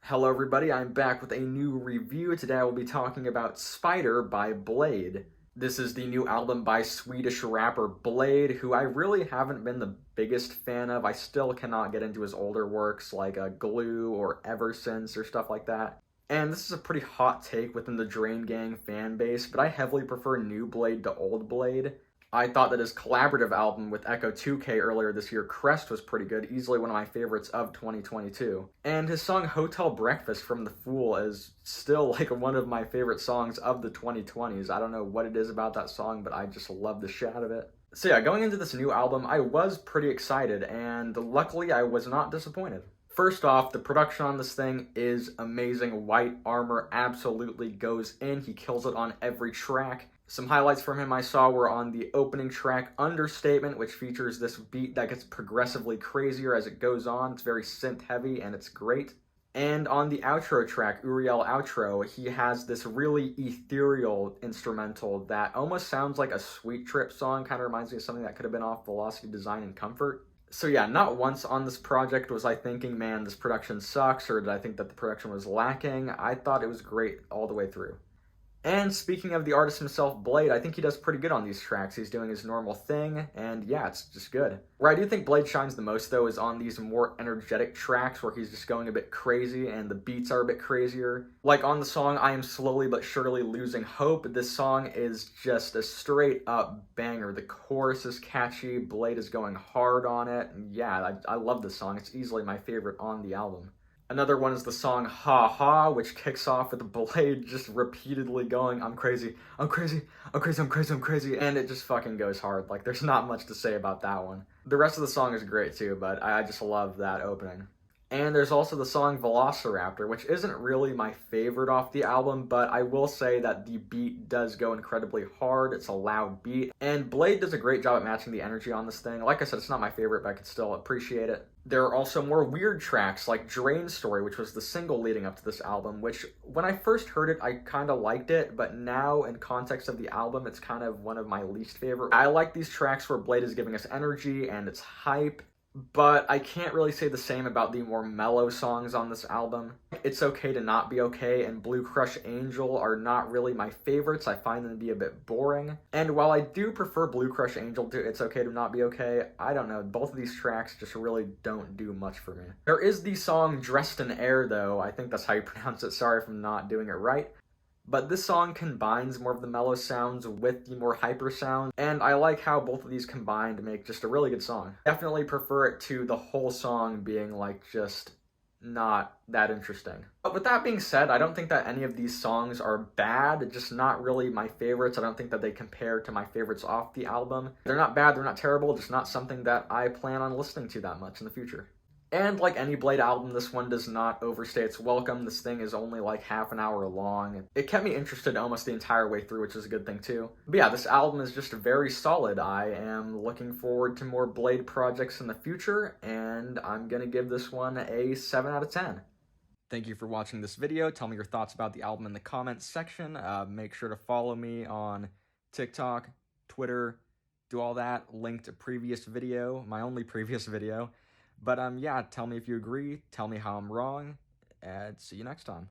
Hello everybody, I'm back with a new review. Today I will be talking about Spiderr by Bladee. This is the new album by Swedish rapper Bladee, who I really haven't been the biggest fan of. I still cannot get into his older works like Glue or Ever Since or stuff like that. And this is a pretty hot take within the Drain Gang fan base, but I heavily prefer new Bladee to old Bladee. I thought that his collaborative album with Echo 2K earlier this year, Crest, was pretty good, easily one of my favorites of 2022. And his song Hotel Breakfast from The Fool is still like one of my favorite songs of the 2020s. I don't know what it is about that song, but I just love the shit out of it. So yeah, going into this new album, I was pretty excited, and luckily I was not disappointed. First off, the production on this thing is amazing. White Armor absolutely goes in. He kills it on every track. Some highlights from him I saw were on the opening track, Understatement, which features this beat that gets progressively crazier as it goes on. It's very synth heavy and it's great. And on the outro track, Uriel Outro, he has this really ethereal instrumental that almost sounds like a Sweet Trip song. Kind of reminds me of something that could have been off Velocity Design and Comfort. So yeah, not once on this project was I thinking, man, this production sucks, or did I think that the production was lacking. I thought it was great all the way through. And speaking of the artist himself, Bladee, I think he does pretty good on these tracks. He's doing his normal thing, and yeah, it's just good. Where I do think Bladee shines the most, though, is on these more energetic tracks where he's just going a bit crazy and the beats are a bit crazier. Like on the song I Am Slowly But Surely Losing Hope, this song is just a straight up banger. The chorus is catchy, Bladee is going hard on it, and yeah, I love this song. It's easily my favorite on the album. Another one is the song Ha Ha, which kicks off with Bladee just repeatedly going, I'm crazy, I'm crazy, I'm crazy, I'm crazy, I'm crazy, and it just fucking goes hard. Like, there's not much to say about that one. The rest of the song is great too, but I just love that opening. And there's also the song Velociraptor, which isn't really my favorite off the album, but I will say that the beat does go incredibly hard. It's a loud beat, and Bladee does a great job at matching the energy on this thing. Like I said, it's not my favorite, but I can still appreciate it. There are also more weird tracks, like Drain Story, which was the single leading up to this album, which, when I first heard it, I kind of liked it, but now, in context of the album, it's kind of one of my least favorite. I like these tracks where Bladee is giving us energy, and it's hype, but I can't really say the same about the more mellow songs on this album. It's Okay to Not Be Okay and Blue Crush Angel are not really my favorites. I find them to be a bit boring. And while I do prefer Blue Crush Angel to It's Okay to Not Be Okay, I don't know, both of these tracks just really don't do much for me. There is the song Dressed in Air, though. I think that's how you pronounce it. Sorry if I'm not doing it right. But this song combines more of the mellow sounds with the more hyper sound, and I like how both of these combine to make just a really good song. Definitely prefer it to the whole song being like just not that interesting. But with that being said, I don't think that any of these songs are bad, just not really my favorites. I don't think that they compare to my favorites off the album. They're not bad, they're not terrible, just not something that I plan on listening to that much in the future. And like any Bladee album, this one does not overstay its welcome. This thing is only like half an hour long. It kept me interested almost the entire way through, which is a good thing too. But yeah, this album is just very solid. I am looking forward to more Bladee projects in the future, and I'm gonna give this one a 7 out of 10. Thank you for watching this video. Tell me your thoughts about the album in the comments section. Make sure to follow me on TikTok, Twitter, do all that. Link to previous video, my only previous video. But yeah, tell me if you agree, tell me how I'm wrong, and see you next time.